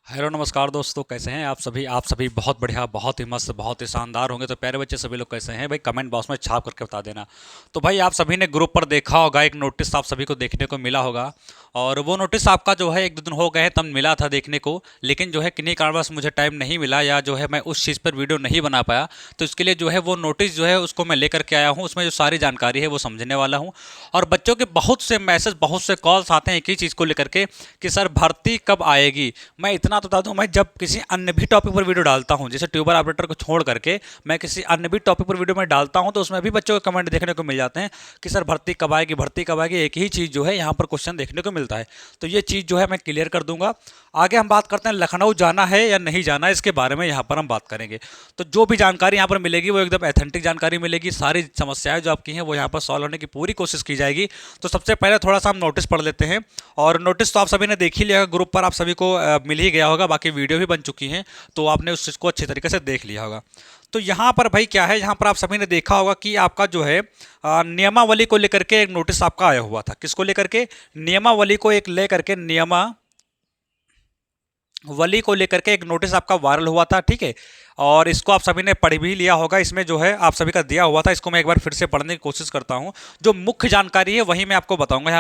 Hello नमस्कार दोस्तों, कैसे हैं आप सभी बहुत बढ़िया, बहुत ही मस्त, बहुत ही शानदार होंगे। तो प्यारे बच्चे सभी लोग कैसे हैं भाई, कमेंट बॉक्स में छाप करके बता देना। तो भाई आप सभी ने ग्रुप पर देखा होगा, एक नोटिस आप सभी को देखने को मिला होगा। और वो नोटिस आपका जो है 1-2 दिन हो गए हैं तब मिला था देखने को। लेकिन जो है किन्हीं कारणवश मुझे टाइम नहीं मिला, या जो है मैं उस चीज़ पर वीडियो नहीं बना पाया। तो इसके लिए जो है वो नोटिस जो है उसको मैं लेकर के आया हूँ, उसमें जो सारी जानकारी है वो समझने वाला हूँ। और बच्चों के बहुत से मैसेज, बहुत से कॉल्स आते हैं एक ही चीज़ को लेकर के कि सर भर्ती कब आएगी। मैं इतना तो बता दूं, मैं जब किसी अन्य भी टॉपिक पर वीडियो डालता हूं, जैसे ट्यूबर ऑपरेटर को छोड़ करके मैं किसी अन्य भी टॉपिक पर वीडियो में डालता हूं, तो उसमें भी बच्चों के कमेंट देखने को मिल जाते हैं कि सर भर्ती कब आएगी, भर्ती कब आएगी। एक ही चीज़ जो है यहाँ पर क्वेश्चन देखने को मिलता है। तो ये चीज़ जो है मैं क्लियर कर दूंगा। आगे हम बात करते हैं लखनऊ जाना है या नहीं जाना है, इसके बारे में यहाँ पर हम बात करेंगे। तो जो भी जानकारी यहाँ पर मिलेगी वो एकदम ऑथेंटिक जानकारी मिलेगी। सारी समस्याएं जो आपकी हैं वो यहाँ पर सॉल्व होने की पूरी कोशिश की जाएगी। तो सबसे पहले थोड़ा सा हम नोटिस पढ़ लेते हैं। और नोटिस तो आप सभी ने देख ही लिया होगा, ग्रुप पर आप सभी को मिल ही गया होगा, बाकी वीडियो भी बन चुकी हैं, तो आपने उस चीज़ को अच्छी तरीके से देख लिया होगा। तो यहाँ पर भाई क्या है, यहाँ पर आप सभी ने देखा होगा कि आपका जो है नियमावली को लेकर के एक नोटिस आपका आया हुआ था। किसको लेकर के? नियमावली को एक लेकर के, वली को लेकर के एक नोटिस आपका वायरल हुआ था, ठीक है। और इसको आप सभी ने पढ़ भी लिया होगा। इसमें जो है आप सभी का दिया हुआ था, इसको मैं एक बार फिर से पढ़ने की कोशिश करता हूं। जो मुख्य जानकारी है वही मैं आपको बताऊंगा।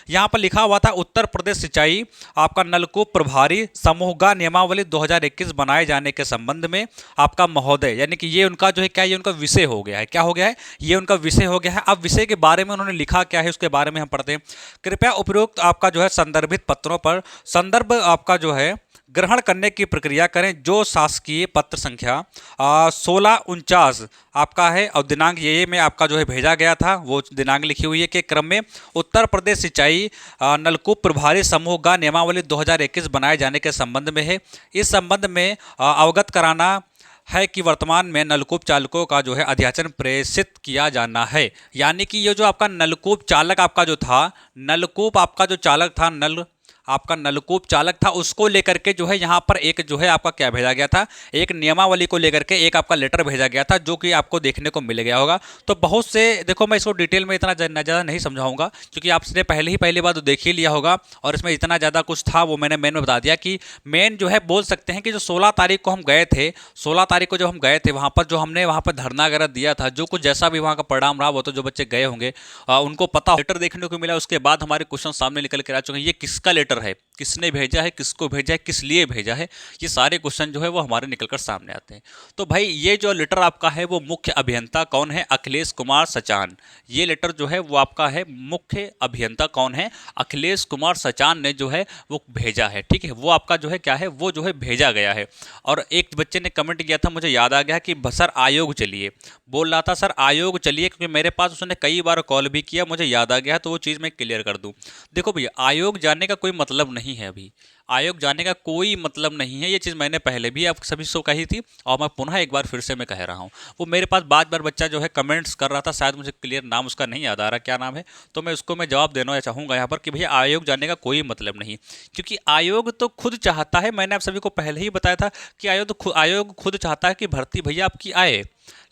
यहाँ पर लिखा हुआ था, उत्तर प्रदेश सिंचाई आपका नलकूप प्रभारी समूहगा नियमावली 2021 बनाए जाने के संबंध में आपका महोदय, यानी कि ये उनका जो है क्या, ये उनका विषय हो गया है। क्या हो गया है? ये उनका विषय हो गया है। अब विषय के बारे में उन्होंने लिखा क्या है उसके बारे में हम पढ़ते हैं। कृपया उपरोक्त आपका जो है संदर्भित पत्रों पर संदर्भ आपका जो है ग्रहण करने की प्रक्रिया करें। जो शासकीय पत्र संख्या 1649 आपका है और दिनांक ये में आपका जो है भेजा गया था, वो दिनांक लिखी हुई है के क्रम में उत्तर प्रदेश सिंचाई नलकूप प्रभारी समूह का नियमावली 2021 बनाए जाने के संबंध में है। इस संबंध में अवगत कराना है कि वर्तमान में नलकूप चालकों का जो है अध्याचन प्रेषित किया जाना है। यानी कि ये जो आपका नलकूप चालक आपका जो था, नलकूप आपका जो चालक था, आपका नलकूप चालक था, उसको लेकर के जो है यहाँ पर एक जो है आपका क्या भेजा गया था, एक नियमावली को लेकर के एक आपका लेटर भेजा गया था, जो कि आपको देखने को मिल गया होगा। तो बहुत से, देखो मैं इसको डिटेल में इतना ज़्यादा नहीं समझाऊंगा, क्योंकि आपने पहली बार तो देख ही लिया होगा। और इसमें इतना ज़्यादा कुछ था वो मैंने मेन में बता दिया कि मेन जो है बोल सकते हैं कि जो 16 तारीख को हम गए थे, 16 तारीख को जब हम गए थे वहाँ पर, जो हमने वहाँ पर धरना वगैरह दिया था, जो कुछ जैसा भी वहाँ का परिणाम रहा वो तो जो बच्चे गए होंगे उनको पता, लेटर देखने को मिला। उसके बाद हमारे क्वेश्चन सामने निकल कर आ चुके हैं। ये किसका लेटर है, किसने भेजा है, किसको भेजा है, किस लिए भेजा है, ये सारे क्वेश्चन जो है वो हमारे निकलकर सामने आते हैं। तो भाई ये जो लेटर आपका है वो मुख्य अभियंता कौन है? अखिलेश कुमार सचान। ये लेटर जो है वो आपका है, मुख्य अभियंता कौन है? अखिलेश कुमार सचान ने जो है वो भेजा है, ठीक है। वो आपका जो है क्या है, वो जो है भेजा गया है। और एक बच्चे ने कमेंट किया था, मुझे याद आ गया कि सर आयोग चलिए, बोल रहा था सर आयोग चलिए, क्योंकि मेरे पास उसने कई बार कॉल भी किया, मुझे याद आ गया, तो वो चीज़ मैं क्लियर कर दूं। देखो भैया, आयोग जाने का कोई मतलब नहीं है अभी, आयोग जाने का कोई मतलब नहीं है। ये चीज़ मैंने पहले भी आप सभी से कही थी और मैं पुनः एक बार फिर से मैं कह रहा हूँ। वो मेरे पास बार बच्चा जो है कमेंट्स कर रहा था, शायद मुझे क्लियर नाम उसका नहीं याद आ रहा क्या नाम है, तो मैं उसको मैं जवाब देना चाहूँगा यहाँ पर कि भैया आयोग जाने का कोई मतलब नहीं। क्योंकि आयोग तो खुद चाहता है, मैंने आप सभी को पहले ही बताया था कि आयोग खुद चाहता है कि भर्ती भैया आपकी आए,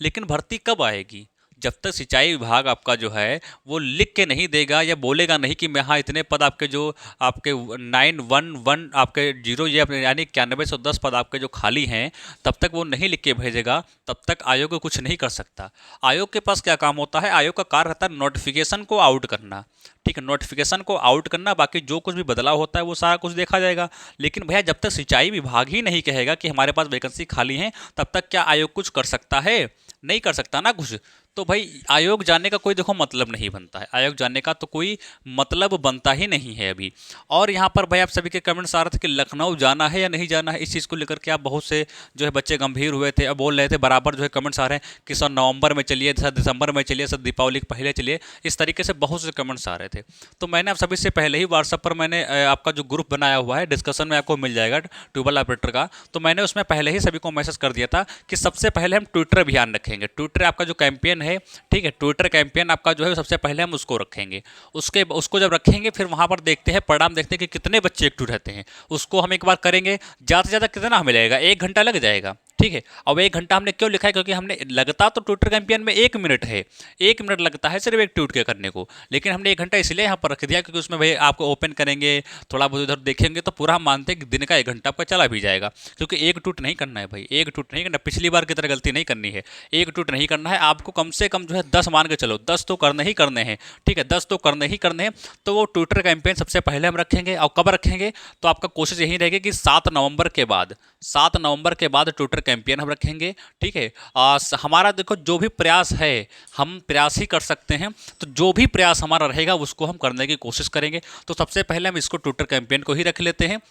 लेकिन भर्ती कब आएगी? जब तक सिंचाई विभाग आपका जो है वो लिख के नहीं देगा या बोलेगा नहीं कि मैं हाँ इतने पद आपके जो आपके 911 आपके 0 ये अपने यानी 9110 पद आपके जो खाली हैं, तब तक वो नहीं लिख के भेजेगा, तब तक आयोग कुछ नहीं कर सकता। आयोग के पास क्या काम होता है? आयोग का कार्य रहता है नोटिफिकेशन को आउट करना, ठीक है, नोटिफिकेशन को आउट करना। बाकी जो कुछ भी बदलाव होता है वो सारा कुछ देखा जाएगा। लेकिन भैया जब तक सिंचाई विभाग ही नहीं कहेगा कि हमारे पास वैकेंसी खाली है, तब तक क्या आयोग कुछ कर सकता है? नहीं कर सकता ना कुछ। तो भाई आयोग जाने का कोई देखो मतलब नहीं बनता है, आयोग जाने का तो कोई मतलब बनता ही नहीं है अभी। और यहाँ पर भाई आप सभी के कमेंट्स आ रहे थे कि लखनऊ जाना है या नहीं जाना है, इस चीज़ को लेकर के आप बहुत से जो है बच्चे गंभीर हुए थे और बोल रहे थे, बराबर जो है कमेंट्स आ रहे हैं कि सर नवंबर में चलिए, सर दिसंबर में चलिए, सर दीपावली के पहले चलिए, इस तरीके से बहुत से कमेंट्स आ रहे थे। तो मैंने आप सभी से पहले ही व्हाट्सएप पर मैंने आपका जो ग्रुप बनाया हुआ है, डिस्कशन में आपको मिल जाएगा ट्यूबल ऑपरेटर का, तो मैंने उसमें पहले ही सभी को मैसेज कर दिया था कि सबसे पहले हम ट्विटर अभियान रखेंगे। ट्विटर आपका जो कैंपेन है, ठीक है, ट्विटर कैंपेन आपका जो है सबसे पहले हम उसको रखेंगे। उसको जब रखेंगे फिर वहाँ पर देखते हैं, परिणाम देखते हैं कि कितने बच्चे एक्टिव रहते हैं, उसको हम एक बार करेंगे। ज़्यादा से ज़्यादा कितना हमें लगेगा? 1 घंटा लग जाएगा, ठीक है। अब 1 घंटा हमने क्यों लिखा है, क्योंकि हमने लगता तो ट्विटर कैंपेन में 1 मिनट है, 1 मिनट लगता है सिर्फ एक ट्वीट के करने को, लेकिन हमने 1 घंटा इसलिए यहाँ पर रख दिया क्योंकि उसमें भाई आपको ओपन करेंगे, थोड़ा बहुत उधर देखेंगे तो पूरा हम मानते हैं कि दिन का 1 घंटा आपका चला भी जाएगा, क्योंकि एक ट्वीट नहीं करना है भाई, एक ट्वीट नहीं करना, पिछली बार की तरह गलती नहीं करनी है, एक ट्वीट नहीं करना है आपको, कम से कम जो है 10 मान के चलो, 10 तो करने ही करने हैं, ठीक है, 10 तो करने ही करने हैं। तो वो ट्विटर कैंपेन सबसे पहले हम रखेंगे, और कब रखेंगे, तो आपका कोशिश यही रहेगी कि 7 नवंबर के बाद, 7 नवंबर के बाद ट्विटर कैंपेन हम रखेंगे, ठीक है। हमारा देखो जो भी प्रयास है हम प्रयास ही कर सकते हैं, तो जो भी प्रयास हमारा रहेगा उसको हम करने की कोशिश करेंगे। तो सबसे पहले हम इसको ट्विटर कैंपेन को ही रख लेते हैं,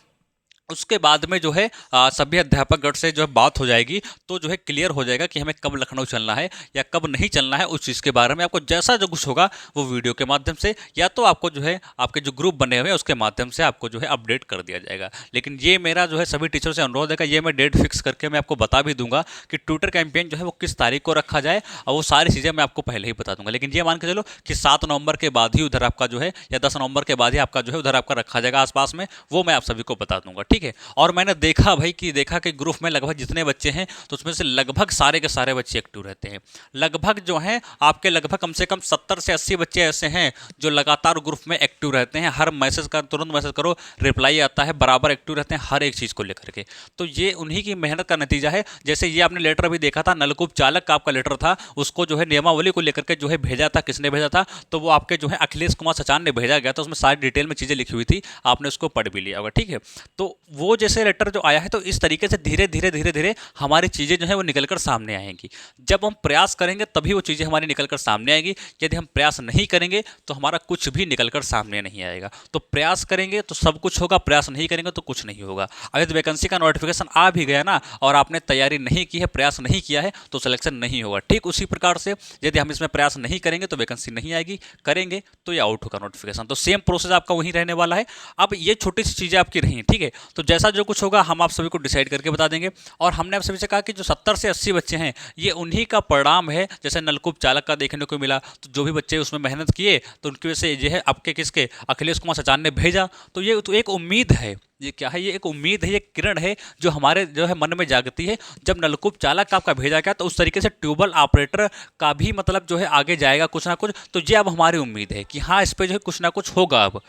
उसके बाद में जो है सभी अध्यापकगण से जो है बात हो जाएगी, तो जो है क्लियर हो जाएगा कि हमें कब लखनऊ चलना है या कब नहीं चलना है। उस चीज़ के बारे में आपको जैसा जो कुछ होगा वो वीडियो के माध्यम से, या तो आपको जो है आपके जो ग्रुप बने हुए हैं उसके माध्यम से आपको जो है अपडेट कर दिया जाएगा। लेकिन ये मेरा जो है सभी टीचर से अनुरोध है कि ये मैं डेट फिक्स करके मैं आपको बता भी दूंगा कि ट्विटर कैंपेन जो है वो किस तारीख को रखा जाए, और वो सारी चीज़ें मैं आपको पहले ही बता दूंगा। लेकिन ये मान के चलो कि 7 नवंबर के बाद ही उधर आपका जो है, या 10 नवंबर के बाद ही आपका जो है उधर आपका रखा जाएगा आसपास में, वो मैं आप सभी को बता दूंगा, ठीक है। और मैंने देखा भाई कि देखा कि ग्रुप में लगभग जितने बच्चे हैं तो उसमें से लगभग सारे के सारे बच्चे एक्टिव रहते हैं। लगभग जो हैं आपके लगभग कम से कम 70 से 80 बच्चे ऐसे हैं जो लगातार ग्रुप में एक्टिव रहते हैं, हर मैसेज का तुरंत मैसेज करो रिप्लाई आता है, बराबर एक्टिव रहते हैं हर एक चीज़ को लेकर के। तो ये उन्हीं की मेहनत का नतीजा है। जैसे ये आपने लेटर भी देखा था, नलकूप चालक का आपका लेटर था, उसको जो है नियमावली को लेकर के जो है भेजा था, किसने भेजा था, तो वो आपके जो है अखिलेश कुमार सचान ने भेजा गया था। उसमें सारी डिटेल में चीज़ें लिखी हुई थी, आपने उसको पढ़ भी लिया होगा, ठीक है। तो वो जैसे लेटर जो आया है, तो इस तरीके से धीरे धीरे धीरे धीरे हमारी चीज़ें जो है वो निकल कर सामने आएंगी। जब हम प्रयास करेंगे तभी वो चीज़ें हमारी निकल कर सामने आएंगी। यदि हम प्रयास नहीं करेंगे तो हमारा कुछ भी निकल कर सामने नहीं आएगा। तो प्रयास करेंगे तो सब कुछ होगा, प्रयास नहीं करेंगे तो कुछ नहीं होगा। अगर वैकेंसी का नोटिफिकेशन आ भी गया ना और आपने तैयारी नहीं की है, प्रयास नहीं किया है, तो सिलेक्शन नहीं होगा। ठीक उसी प्रकार से यदि हम इसमें प्रयास नहीं करेंगे तो वैकेंसी नहीं आएगी, करेंगे तो ये आउट होगा नोटिफिकेशन। तो सेम प्रोसेस आपका वही रहने वाला है। अब ये छोटी सी चीज़ें आपकी रही, ठीक है। तो जैसा जो कुछ होगा हम आप सभी को डिसाइड करके बता देंगे। और हमने आप सभी से कहा कि जो 70 से 80 बच्चे हैं ये उन्हीं का परिणाम है। जैसे नलकूप चालक का देखने को मिला, तो जो भी बच्चे उसमें मेहनत किए तो उनकी वजह से ये है आपके किसके अखिलेश कुमार सचान ने भेजा। तो ये तो एक उम्मीद है, ये क्या है, ये एक उम्मीद है, ये किरण है जो हमारे जो है मन में जागती है। जब नलकूप चालक का आपका भेजा गया तो उस तरीके से ट्यूबवेल ऑपरेटर का भी मतलब जो है आगे जाएगा कुछ ना कुछ। तो ये अब हमारी उम्मीद है कि हाँ इस पर जो है कुछ ना कुछ होगा। अब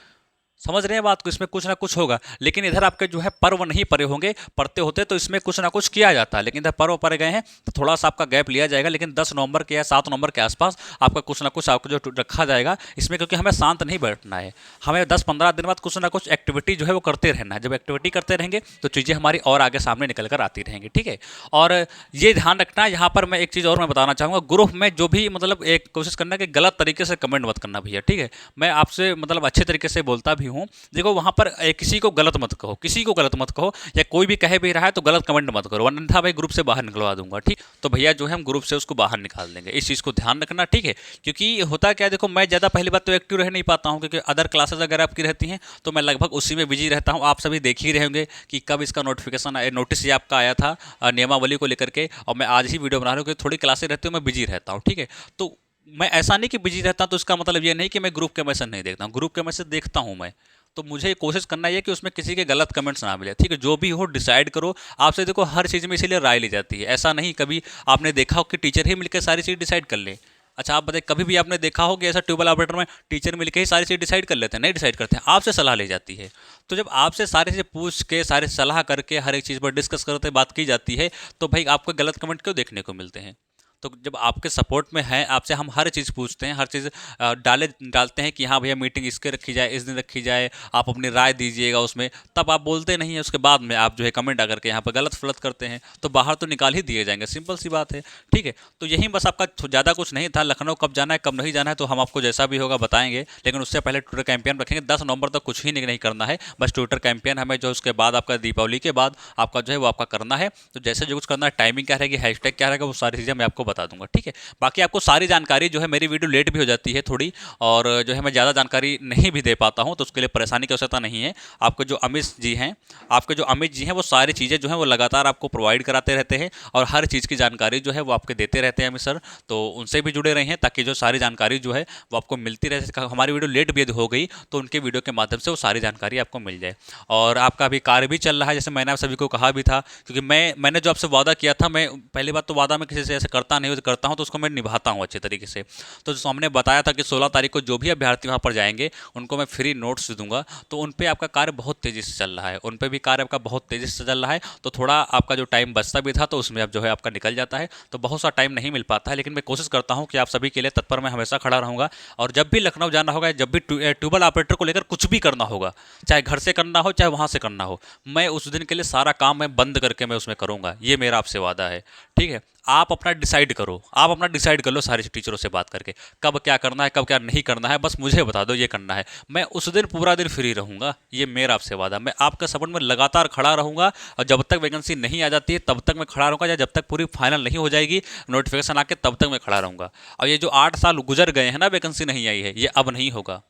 समझ रहे हैं बात को, इसमें कुछ ना कुछ होगा। लेकिन इधर आपके जो है पर्व नहीं पड़े होंगे, पढ़ते होते तो इसमें कुछ ना कुछ किया जाता है। लेकिन इधर पर्व पड़ गए हैं तो थोड़ा सा आपका गैप लिया जाएगा। लेकिन 10 नवंबर के या 7 नवंबर के आसपास आपका कुछ ना कुछ आपको जो रखा जाएगा इसमें, क्योंकि हमें शांत नहीं बैठना है। हमें 10-15 दिन बाद कुछ ना कुछ एक्टिविटी जो है वो करते रहना है। जब एक्टिविटी करते रहेंगे तो चीज़ें हमारी और आगे सामने निकल कर आती रहेंगी, ठीक है। और ये ध्यान रखना, यहाँ पर मैं एक चीज़ और मैं बताना चाहूँगा, ग्रुप में जो भी मतलब एक कोशिश करना कि गलत तरीके से कमेंट मत करना भैया, ठीक है। मैं आपसे मतलब अच्छे तरीके से बोलता भी हूँ। देखो वहाँ पर किसी को गलत मत कहो, किसी को गलत मत कहो, या कोई भी कहे भी रहा है तो गलत कमेंट मत करो, अन्यथा भाई ग्रुप से बाहर निकलवा दूंगा, ठीक। तो भैया जो है हम ग्रुप से उसको बाहर निकाल देंगे, इस चीज़ को ध्यान रखना, ठीक है। क्योंकि होता क्या है, देखो मैं ज़्यादा पहली बात तो एक्टिव रह नहीं पाता हूँ, क्योंकि अदर क्लासेज अगर आपकी रहती हैं तो मैं लगभग उसी में बिजी रहता हूँ। आप सभी देख ही रहे होंगे कि कब इसका नोटिफिकेशन नोटिस ये आपका आया था नियमावली को लेकर के, और मैं आज ही वीडियो बना रहा हूँ क्योंकि थोड़ी क्लासेज रहती हूँ, मैं बिजी रहता हूँ, ठीक है। तो मैं ऐसा नहीं कि बिजी रहता हूँ तो इसका मतलब ये नहीं कि मैं ग्रुप के मैसेज नहीं देखता हूँ, ग्रुप के मैसेज देखता हूँ मैं। तो मुझे कोशिश करना है कि उसमें किसी के गलत कमेंट्स ना मिले, ठीक है। जो भी हो डिसाइड करो। आपसे देखो हर चीज़ में इसीलिए राय ली जाती है, ऐसा नहीं कभी आपने देखा हो कि टीचर ही मिलकर सारी चीज़ डिसाइड कर ले। अच्छा आप बताइए, कभी भी आपने देखा हो कि ऐसा ट्यूबवेल ऑपरेटर में टीचर मिलकर ही सारी चीज़ डिसाइड कर लेते हैं? नहीं डिसाइड करते हैं, आपसे सलाह ली जाती है। तो जब आपसे सारी चीज़ें पूछ के सारी सलाह करके हर एक चीज़ पर डिस्कस करते बात की जाती है, तो भाई आपको गलत कमेंट क्यों देखने को मिलते हैं? तो जब आपके सपोर्ट में है, आपसे हम हर चीज़ पूछते हैं, हर चीज़ डालते हैं कि हाँ भैया मीटिंग इसके रखी जाए, इस दिन रखी जाए, आप अपनी राय दीजिएगा उसमें, तब आप बोलते नहीं है। उसके बाद में आप जो है कमेंट आकर के यहाँ पर गलत फलत करते हैं तो बाहर तो निकाल ही दिए जाएंगे, सिंपल सी बात है, ठीक है। तो यही बस आपका ज़्यादा कुछ नहीं था। लखनऊ कब जाना है कब नहीं जाना है तो हम आपको जैसा भी होगा बताएंगे, लेकिन उससे पहले ट्विटर कैंपेन रखेंगे। 10 नवंबर तक कुछ ही नहीं करना है, बस ट्विटर कैंपेन हमें जो उसके बाद आपका दीपावली के बाद आपका जो है वो आपका करना है। तो जैसे जो कुछ करना है, टाइमिंग क्या रहेगी, हैशटैग क्या रहेगा, वो सारी चीज़ें मैं आपको बता दूंगा, ठीक है। बाकी आपको सारी जानकारी जो है, मेरी वीडियो लेट भी हो जाती है थोड़ी, और जो है मैं ज़्यादा जानकारी नहीं भी दे पाता हूँ, तो उसके लिए परेशानी की आवश्यकता नहीं है। आपके जो अमित जी हैं वो सारी चीज़ें जो हैं वो लगातार आपको प्रोवाइड कराते रहते हैं, और हर चीज़ की जानकारी जो है वो आपके देते रहते हैं अमित सर। तो उनसे भी जुड़े रहे हैं, ताकि जो सारी जानकारी जो है वो आपको मिलती रहे। हमारी वीडियो लेट भी यदि हो गई तो उनके वीडियो के माध्यम से वो सारी जानकारी आपको मिल जाए। और आपका अभी कार्य भी चल रहा है, जैसे मैंने आप सभी को कहा भी था, क्योंकि मैंने जो आपसे वादा किया था, मैं पहली बात तो वादा मैं किसी से ऐसे करता नहीं हूँ, करता हूँ तो उसको मैं निभाता हूँ अच्छे तरीके से। तो जो हमने बताया था कि 16 तारीख को जो भी अभ्यर्थी वहाँ पर जाएंगे उनको मैं फ्री नोट्स दूंगा, तो उन पे आपका कार्य बहुत तेज़ी से चल रहा है, उन पे भी कार्य आपका बहुत तेज़ी से चल रहा है। तो थोड़ा आपका जो टाइम बचता भी था तो उसमें अब जो है आपका निकल जाता है, तो बहुत सा टाइम नहीं मिल पाता है, लेकिन मैं कोशिश करता हूँ कि आप सभी के लिए तत्पर मैं हमेशा खड़ा रहूँगा। और जब भी लखनऊ जाना होगा, जब भी ट्यूबवेल ऑपरेटर को लेकर कुछ भी करना होगा, चाहे घर से करना हो चाहे वहाँ से करना हो, मैं उस दिन के लिए सारा काम मैं बंद करके मैं उसमें करूँगा, ये मेरा आपसे वादा है, ठीक है। आप अपना डिसाइड करो, आप अपना डिसाइड कर लो सारे टीचरों से बात करके, कब क्या करना है कब क्या नहीं करना है, बस मुझे बता दो ये करना है। मैं उस दिन पूरा दिन फ्री रहूँगा, ये मेरा आपसे वादा। मैं आपका सपोर्ट में लगातार खड़ा रहूँगा, और जब तक वैकेंसी नहीं आ जाती है तब तक मैं खड़ा रहूँगा, या जब तक पूरी फाइनल नहीं हो जाएगी नोटिफिकेशन आके तब तक मैं खड़ा रहूँगा। और ये जो 8 साल गुजर गए हैं ना, वैकेंसी नहीं आई है, ये अब नहीं होगा,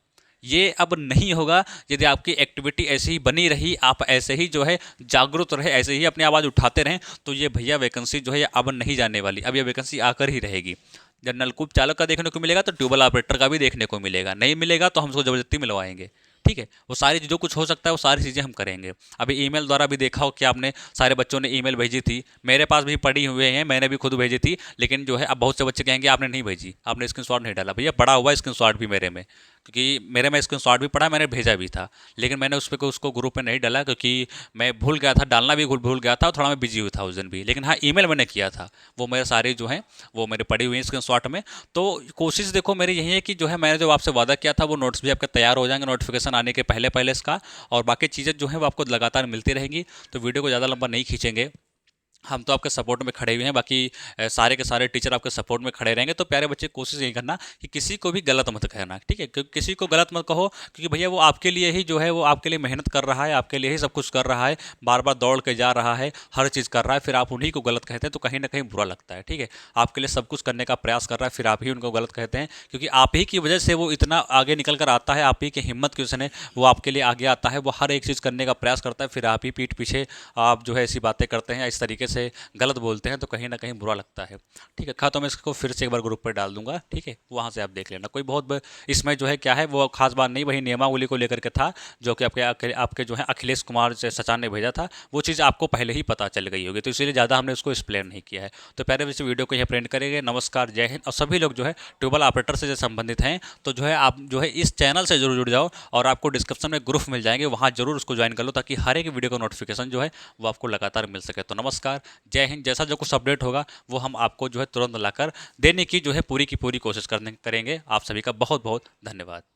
ये अब नहीं होगा। यदि आपकी एक्टिविटी ऐसे ही बनी रही, आप ऐसे ही जो है जागरूक रहे, ऐसे ही अपनी आवाज़ उठाते रहें, तो ये भैया वैकेंसी जो है ये अब नहीं जाने वाली, अब ये वैकेंसी आकर ही रहेगी। जब नलकूप चालक का देखने को मिलेगा तो ट्यूबवेल ऑपरेटर का भी देखने को मिलेगा, नहीं मिलेगा तो हम उसको ज़बरदस्ती मिलवाएंगे, ठीक है। वो सारी जो कुछ हो सकता है वो सारी चीज़ें हम करेंगे। अभी ईमेल द्वारा भी देखा हो कि आपने सारे बच्चों ने ईमेल भेजी थी, मेरे पास भी पड़ी हुए हैं, मैंने भी खुद भेजी थी, लेकिन जो है अब बहुत से बच्चे कहेंगे आपने नहीं भेजी, आपने स्क्रीनशॉट नहीं डाला। भैया पड़ा हुआ स्क्रीनशॉट भी मेरे में, क्योंकि मेरे में स्क्रीनशॉट भी पड़ा, मैंने भेजा भी था, लेकिन मैंने उस पर उसको ग्रुप में नहीं डाला, क्योंकि मैं भूल गया था, डालना भी भूल गया था, और थोड़ा मैं बिजी हुआ था उस दिन भी। लेकिन हाँ, ईमेल मैंने किया था, वो मेरे सारे जो हैं वो मेरे पड़ी हुई हैं स्क्रीनशॉट में। तो कोशिश देखो मेरी यही है कि जो है मैंने जो आपसे वादा किया था वो नोट्स भी आपके तैयार हो जाएंगे नोटिफिकेशन आने के पहले पहले इसका, और बाकी चीज़ें जो है वो आपको लगातार मिलती रहेंगी। तो वीडियो को ज़्यादा लंबा नहीं खींचेंगे, हम तो आपके सपोर्ट में खड़े हुए हैं, बाकी सारे के सारे टीचर आपके सपोर्ट में खड़े रहेंगे। तो प्यारे बच्चे, कोशिश यही करना कि किसी को भी गलत मत कहना, ठीक है, क्योंकि किसी को गलत मत कहो, क्योंकि भैया वो आपके लिए ही जो है वो आपके लिए मेहनत कर रहा है, आपके लिए ही सब कुछ कर रहा है, बार बार दौड़ के जा रहा है, हर चीज़ कर रहा है, फिर आप उन्हीं को गलत कहते हैं तो कहीं ना कहीं बुरा लगता है, ठीक है। आपके लिए सब कुछ करने का प्रयास कर रहा है, फिर आप ही उनको गलत कहते हैं, क्योंकि आप ही की वजह से वो इतना आगे निकल कर आता है, आप ही की हिम्मत की वजह से वो आपके लिए आगे आता है, वो हर एक चीज़ करने का प्रयास करता है, फिर आप ही पीठ पीछे आप जो है ऐसी बातें करते हैं, इस तरीके से गलत बोलते हैं, तो कहीं ना कहीं बुरा लगता है, ठीक है। तो मैं इसको फिर से एक बार ग्रुप पर डाल दूंगा, ठीक है, वहाँ से आप देख लेना। कोई बहुत इसमें जो है क्या है वो खास बात नहीं, वही नियमावली को लेकर के था, जो कि आपके जो है अखिलेश कुमार सचान ने भेजा था, वो चीज़ आपको पहले ही पता चल गई होगी, तो इसीलिए ज़्यादा हमने उसको एक्सप्लेन नहीं किया है। तो प्यारे बच्चे, वीडियो को यहाँ प्रिंट करेंगे। नमस्कार, जय हिंद। और सभी लोग जो है ट्यूबवेल ऑपरेटर से जो संबंधित हैं, तो जो है आप जो है इस चैनल से जरूर जुड़ जाओ, और आपको डिस्क्रिप्शन में ग्रुप मिल जाएंगे, वहाँ जरूर उसको ज्वाइन कर लो, ताकि हर एक वीडियो का नोटिफिकेशन जो है वो आपको लगातार मिल सके। तो नमस्कार, जय हिंद। जैसा जो कुछ अपडेट होगा वो हम आपको जो है तुरंत लाकर देने की जो है पूरी की पूरी कोशिश करेंगे। आप सभी का बहुत बहुत धन्यवाद।